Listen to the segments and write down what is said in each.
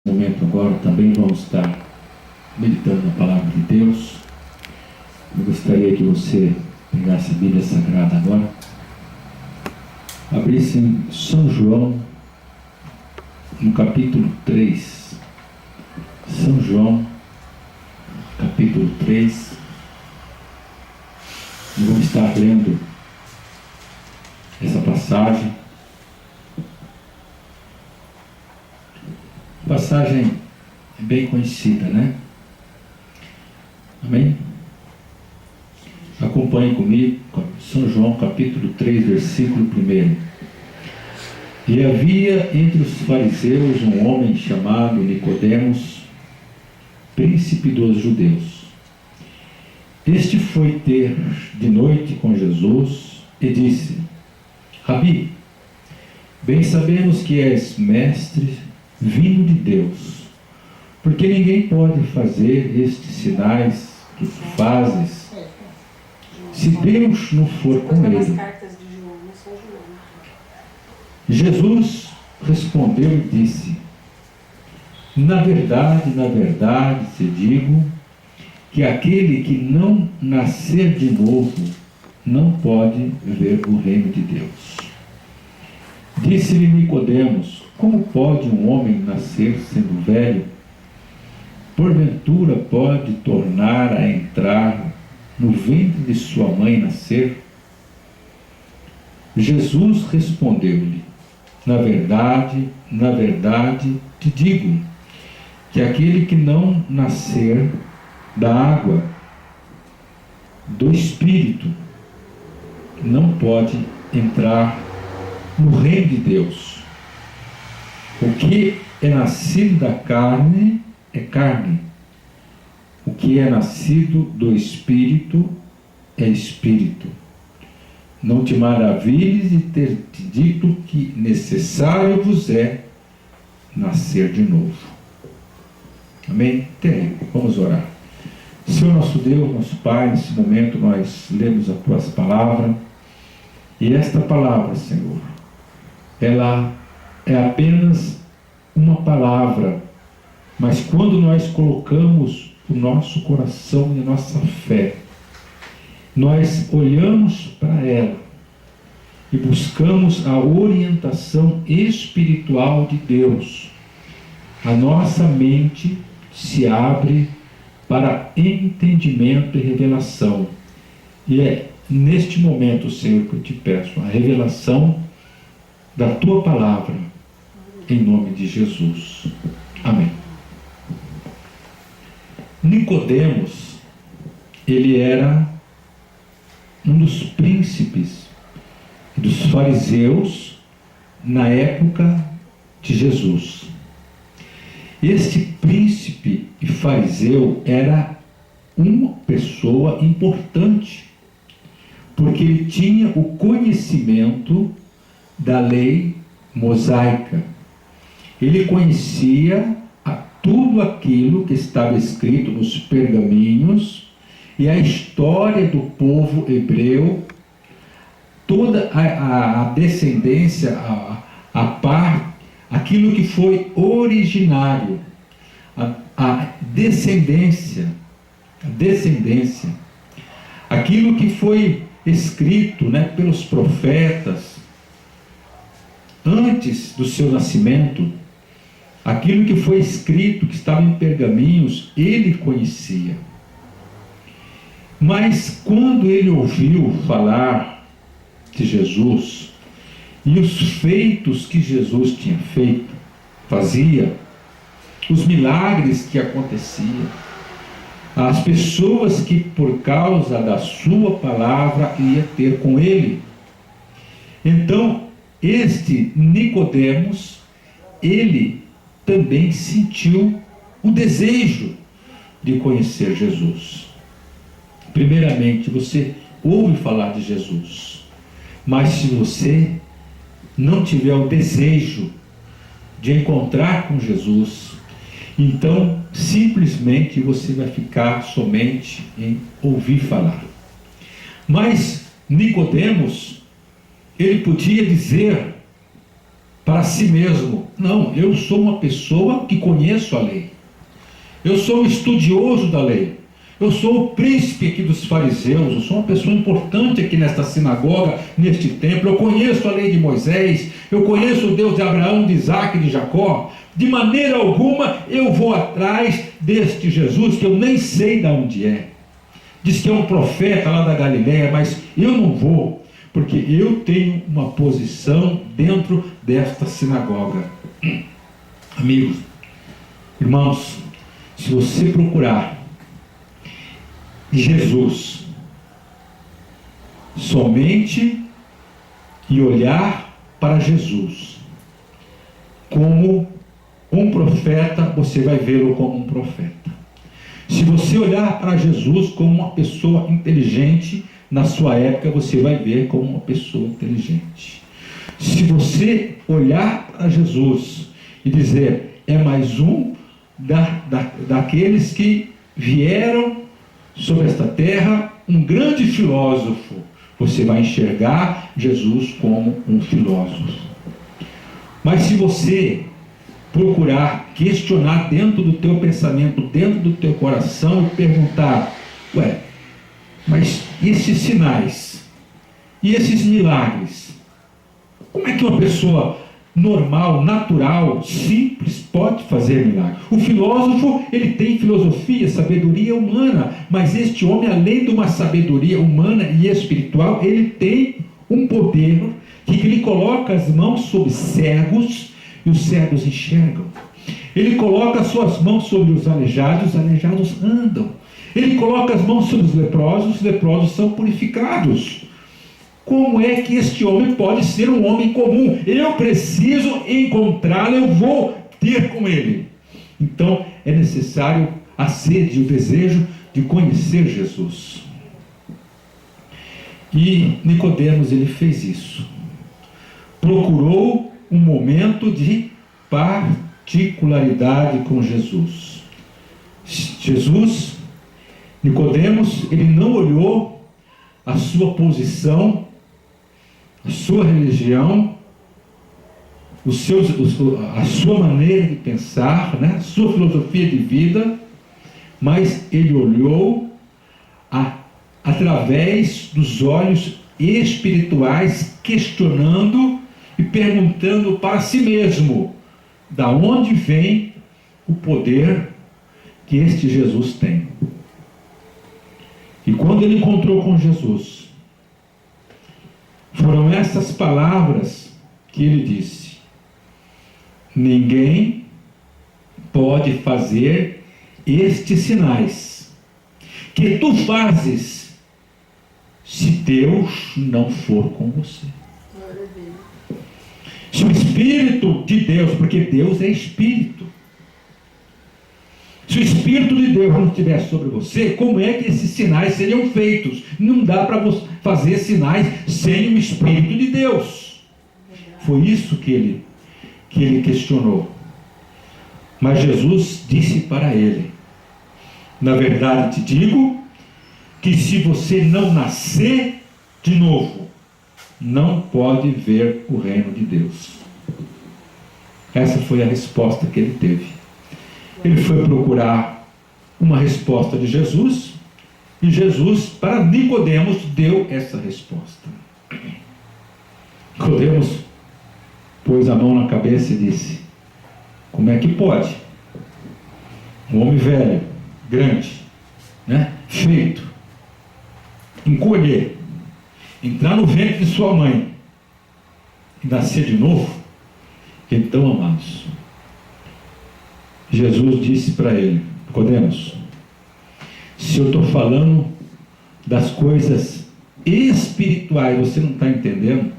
momento agora também vamos estar meditando na palavra de Deus. Eu gostaria que você pegasse a Bíblia Sagrada agora, abrisse em São João, no capítulo 3. São João, capítulo 3. E vamos estar lendo essa passagem. Passagem bem conhecida, né? Amém? Acompanhe comigo, São João capítulo 3, versículo 1. E havia entre os fariseus um homem chamado Nicodemos, príncipe dos judeus. Este foi ter de noite com Jesus e disse: Rabi, bem sabemos que és mestre vindo de Deus, porque ninguém pode fazer estes sinais que tu fazes se Deus não for com ele. Jesus respondeu e disse: na verdade, te digo que aquele que não nascer de novo não pode ver o reino de Deus. Disse-lhe Nicodemos: como pode um homem nascer sendo velho? Porventura pode tornar a entrar no ventre de sua mãe nascer? Jesus respondeu-lhe: na verdade, te digo que aquele que não nascer da água, do Espírito, não pode entrar no reino de Deus. O que é nascido da carne é carne. O que é nascido do Espírito é Espírito. Não te maravilhes de ter te dito que necessário vos é nascer de novo. Amém? Vamos orar. Senhor nosso Deus, nosso Pai, nesse momento nós lemos a Tua palavra. E esta palavra, Senhor, ela é apenas uma palavra, mas quando nós colocamos o nosso coração e a nossa fé, nós olhamos para ela e buscamos a orientação espiritual de Deus, a nossa mente se abre para entendimento e revelação. E é neste momento, Senhor, que eu te peço a revelação da Tua palavra, em nome de Jesus. Amém. Nicodemos, ele era um dos príncipes dos fariseus na época de Jesus. Este príncipe e fariseu era uma pessoa importante, porque ele tinha o conhecimento da lei mosaica. Ele conhecia tudo aquilo que estava escrito nos pergaminhos e a história do povo hebreu, toda a descendência, aquilo que foi originário, a descendência, aquilo que foi escrito, pelos profetas antes do seu nascimento, aquilo que foi escrito, que estava em pergaminhos, ele conhecia. Mas quando ele ouviu falar de Jesus e os feitos que Jesus tinha feito, fazia, os milagres que aconteciam, as pessoas que por causa da sua palavra ia ter com ele, então este Nicodemos, ele também sentiu o desejo de conhecer Jesus. Primeiramente, você ouve falar de Jesus, mas se você não tiver o desejo de encontrar com Jesus, então simplesmente você vai ficar somente em ouvir falar. Mas Nicodemos, ele podia dizer para si mesmo. Não, eu sou uma pessoa que conheço a lei. Eu sou um estudioso da lei. Eu sou o príncipe aqui dos fariseus. Eu sou uma pessoa importante aqui nesta sinagoga, neste templo. Eu conheço a lei de Moisés. Eu conheço o Deus de Abraão, de Isaac e de Jacó. De maneira alguma eu vou atrás deste Jesus que eu nem sei de onde é. Diz que é um profeta lá da Galileia, mas eu não vou, porque eu tenho uma posição dentro desta sinagoga. Amigos, irmãos, se você procurar Jesus somente e olhar para Jesus como um profeta, você vai vê-lo como um profeta. Se você olhar para Jesus como uma pessoa inteligente, na sua época você vai ver como uma pessoa inteligente. Se você olhar para Jesus e dizer, é mais um daqueles que vieram sobre esta terra, um grande filósofo, você vai enxergar Jesus como um filósofo. Mas se você procurar questionar dentro do teu pensamento, dentro do teu coração e perguntar, mas esses sinais e esses milagres, como é que uma pessoa normal, natural, simples pode fazer milagre? O filósofo, ele tem filosofia, sabedoria humana, mas este homem, além de uma sabedoria humana e espiritual, ele tem um poder que lhe coloca as mãos sobre cegos e os cegos enxergam. Ele coloca as suas mãos sobre os aleijados andam. Ele coloca as mãos sobre os leprosos são purificados. Como é que este homem pode ser um homem comum? Eu preciso encontrá-lo, eu vou ter com ele. Então é necessário a sede e o desejo de conhecer Jesus. E Nicodemos, ele fez isso. Procurou um momento de particularidade com Jesus. Nicodemos, ele não olhou a sua posição, a sua religião, a sua maneira de pensar, a sua filosofia de vida, mas ele olhou através dos olhos espirituais, questionando e perguntando para si mesmo, da onde vem o poder que este Jesus tem. E quando ele encontrou com Jesus, foram essas palavras que ele disse: ninguém pode fazer estes sinais que tu fazes se Deus não for com você. Se o Espírito de Deus, porque Deus é Espírito, se o Espírito de Deus não estiver sobre você, como é que esses sinais seriam feitos? Não dá para fazer sinais sem o Espírito de Deus. Foi isso que ele questionou. Mas Jesus disse para ele: na verdade te digo que se você não nascer de novo, não pode ver o reino de Deus. Essa foi a resposta que ele teve. Ele foi procurar uma resposta de Jesus, e Jesus, para Nicodemos, deu essa resposta. Nicodemos pôs a mão na cabeça e disse: como é que pode um homem velho, grande, feito, encolher, entrar no ventre de sua mãe e nascer de novo? Então, amados, Jesus disse para ele: Nicodemos, se eu estou falando das coisas espirituais, você não está entendendo?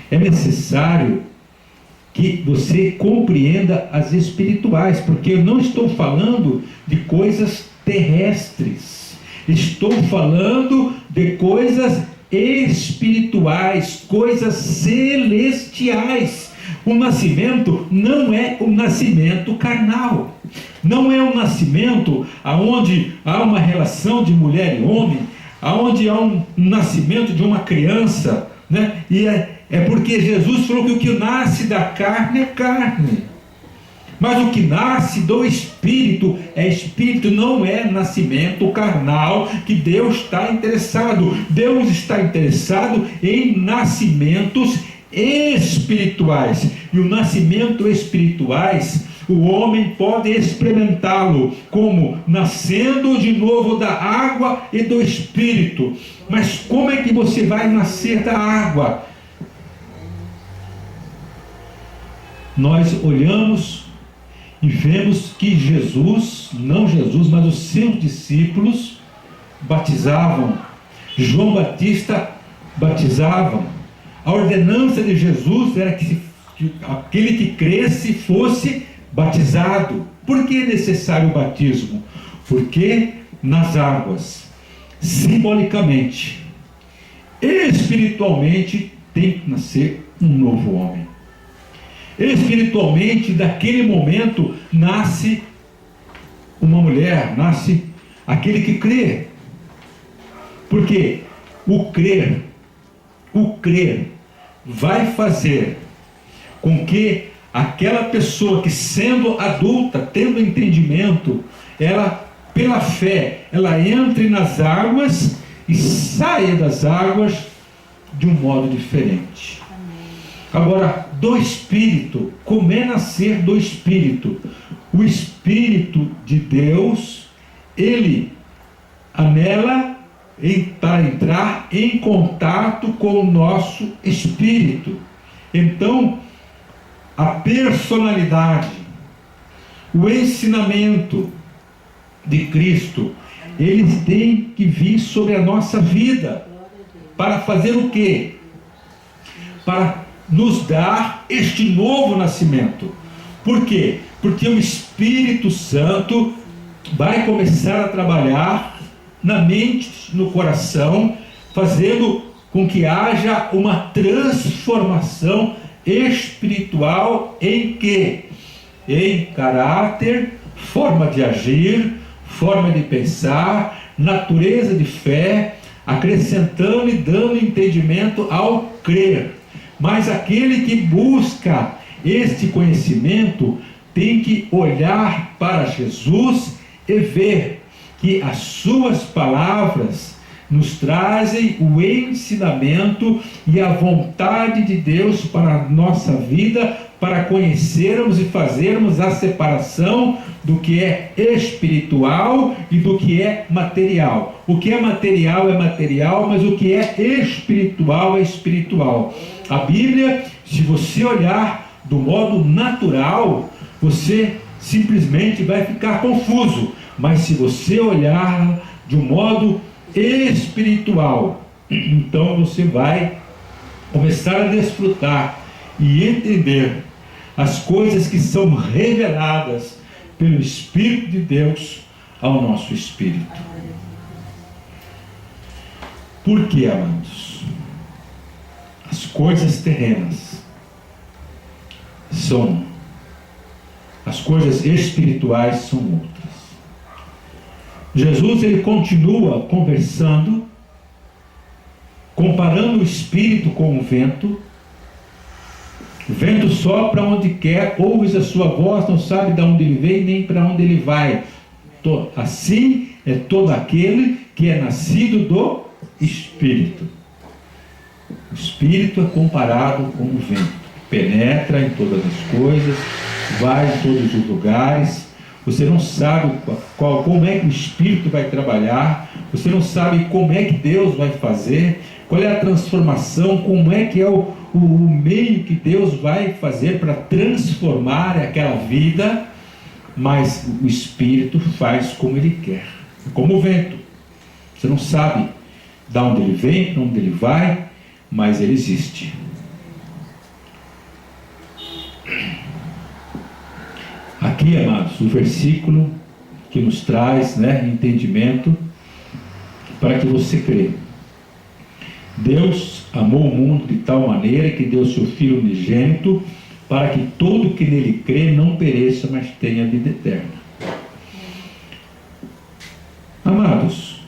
É necessário que você compreenda as espirituais, porque eu não estou falando de coisas terrestres, estou falando de coisas espirituais, coisas celestiais. O nascimento não é um nascimento carnal, não é um nascimento onde há uma relação de mulher e homem, onde há um nascimento de uma criança, É porque Jesus falou que o que nasce da carne é carne. Mas o que nasce do Espírito é Espírito, não é nascimento carnal que Deus está interessado. Deus está interessado em nascimentos espirituais. E o nascimento espirituais, o homem pode experimentá-lo como nascendo de novo da água e do Espírito. Mas como é que você vai nascer da água? Nós olhamos e vemos que Jesus, não Jesus, mas os seus discípulos batizavam. João Batista batizavam. A ordenança de Jesus era que aquele que cresce fosse batizado. Por que é necessário o batismo? Porque nas águas, simbolicamente, espiritualmente, tem que nascer um novo homem. Espiritualmente, daquele momento, nasce uma mulher, nasce aquele que crê. Porque o crer vai fazer com que aquela pessoa que, sendo adulta, tendo entendimento, ela, pela fé, ela entre nas águas e saia das águas de um modo diferente. Agora, do Espírito, como é nascer do Espírito? O Espírito de Deus, ele anela para entrar em contato com o nosso espírito. Então, a personalidade, o ensinamento de Cristo, eles têm que vir sobre a nossa vida. Para fazer o quê? Para nos dar este novo nascimento. Por quê? Porque o Espírito Santo vai começar a trabalhar na mente, no coração, fazendo com que haja uma transformação espiritual em quê? Em caráter, forma de agir, forma de pensar, natureza de fé, acrescentando e dando entendimento ao crer. Mas aquele que busca este conhecimento tem que olhar para Jesus e ver que as suas palavras nos trazem o ensinamento e a vontade de Deus para a nossa vida, para conhecermos e fazermos a separação do que é espiritual e do que é material. O que é material, mas o que é espiritual é espiritual. A Bíblia, se você olhar do modo natural, você simplesmente vai ficar confuso. Mas se você olhar de um modo espiritual, então você vai começar a desfrutar e entender as coisas que são reveladas pelo Espírito de Deus ao nosso espírito. Por que, amados? As coisas terrenas são, as coisas espirituais são outras. Jesus, ele continua conversando, comparando o espírito com o vento. O vento sopra onde quer, ouves a sua voz, não sabe de onde ele vem nem para onde ele vai. Assim é todo aquele que é nascido do Espírito. O Espírito é comparado com o vento, que penetra em todas as coisas, vai em todos os lugares. Você não sabe como é que o Espírito vai trabalhar, você não sabe como é que Deus vai fazer, qual é a transformação, como é que é o meio que Deus vai fazer para transformar aquela vida, mas o Espírito faz como Ele quer, como o vento. Você não sabe de onde ele vem, para onde ele vai, mas ele existe. Aqui, amados, o versículo que nos traz, entendimento para que você crê. Deus amou o mundo de tal maneira que deu seu Filho unigênito para que todo que nele crê não pereça, mas tenha vida eterna. Amados,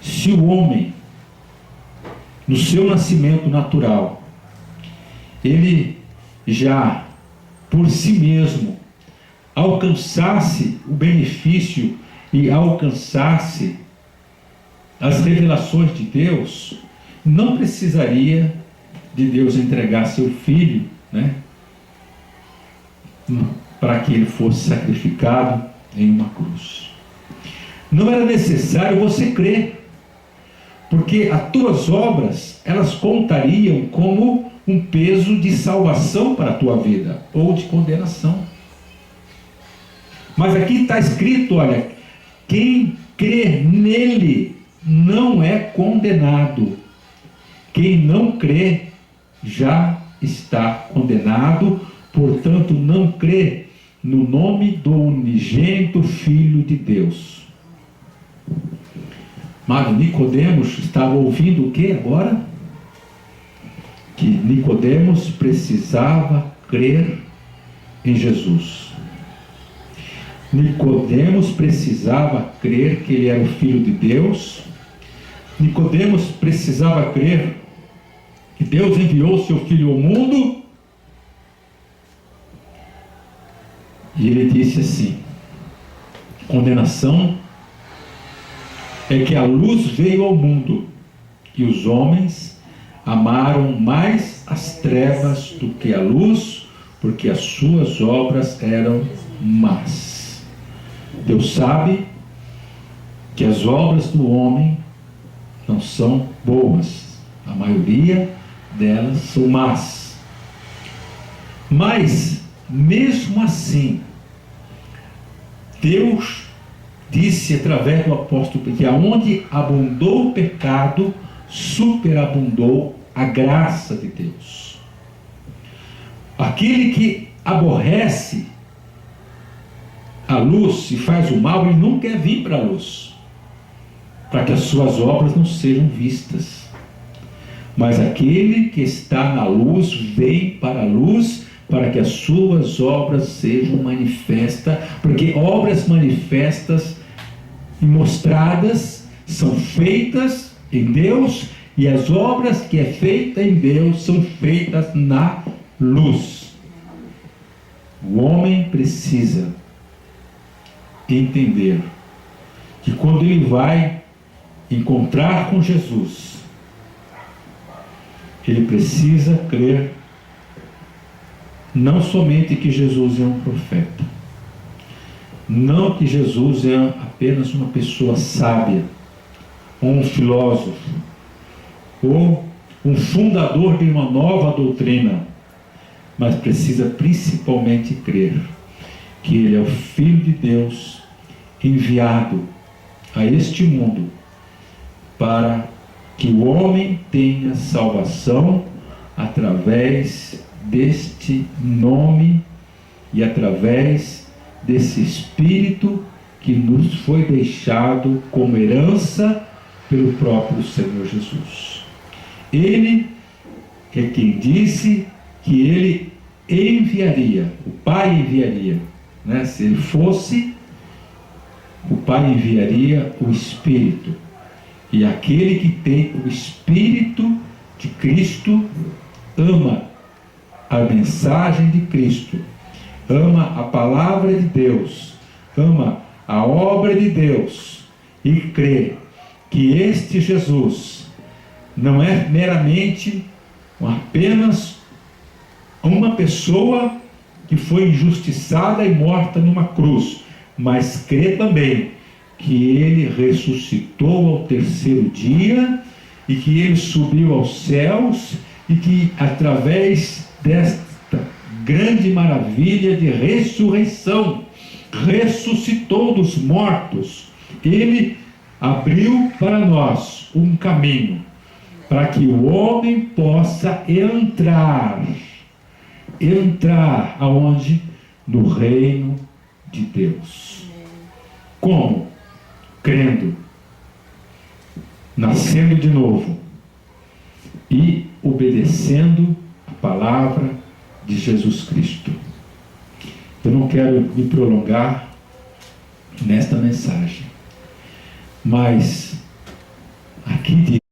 se o homem no seu nascimento natural, ele já, por si mesmo, alcançasse o benefício e alcançasse as revelações de Deus, não precisaria de Deus entregar seu filho, né, para que ele fosse sacrificado em uma cruz. Não era necessário você crer, porque as tuas obras, elas contariam como um peso de salvação para a tua vida, ou de condenação. Mas aqui está escrito, olha, quem crer nele não é condenado. Quem não crê já está condenado, portanto não crê no nome do unigênito Filho de Deus. Mas Nicodemos estava ouvindo o que agora? Que Nicodemos precisava crer em Jesus. Nicodemos precisava crer que ele era o Filho de Deus. Nicodemos precisava crer que Deus enviou seu Filho ao mundo. E ele disse assim: condenação é que a luz veio ao mundo, e os homens amaram mais as trevas do que a luz, porque as suas obras eram más. Deus sabe que as obras do homem não são boas, a maioria delas são más. Mas, mesmo assim, Deus disse através do apóstolo que aonde abundou o pecado, superabundou a graça de Deus. Aquele que aborrece a luz e faz o mal, ele não quer vir para a luz, para que as suas obras não sejam vistas. Mas aquele que está na luz vem para a luz, para que as suas obras sejam manifestas, porque obras manifestas e mostradas são feitas em Deus, e as obras que é feita em Deus são feitas na luz. O homem precisa entender que quando ele vai encontrar com Jesus, ele precisa crer não somente que Jesus é um profeta, não que Jesus é apenas uma pessoa sábia, ou um filósofo, ou um fundador de uma nova doutrina, mas precisa principalmente crer que ele é o Filho de Deus enviado a este mundo para que o homem tenha salvação através deste nome e através desse Espírito que nos foi deixado como herança pelo próprio Senhor Jesus. Ele é quem disse que ele enviaria, o Pai enviaria, né? Se ele fosse, o Pai enviaria o Espírito. E aquele que tem o Espírito de Cristo ama a mensagem de Cristo, ama a palavra de Deus, ama a obra de Deus e crê que este Jesus não é meramente apenas uma pessoa que foi injustiçada e morta numa cruz, mas crê também que ele ressuscitou ao terceiro dia e que ele subiu aos céus e que através desta grande maravilha de ressurreição ressuscitou dos mortos. Ele abriu para nós um caminho para que o homem possa entrar aonde? No reino de Deus. Como? Crendo, nascendo de novo e obedecendo a palavra de Jesus Cristo. Eu não quero me prolongar nesta mensagem, mas aqui diz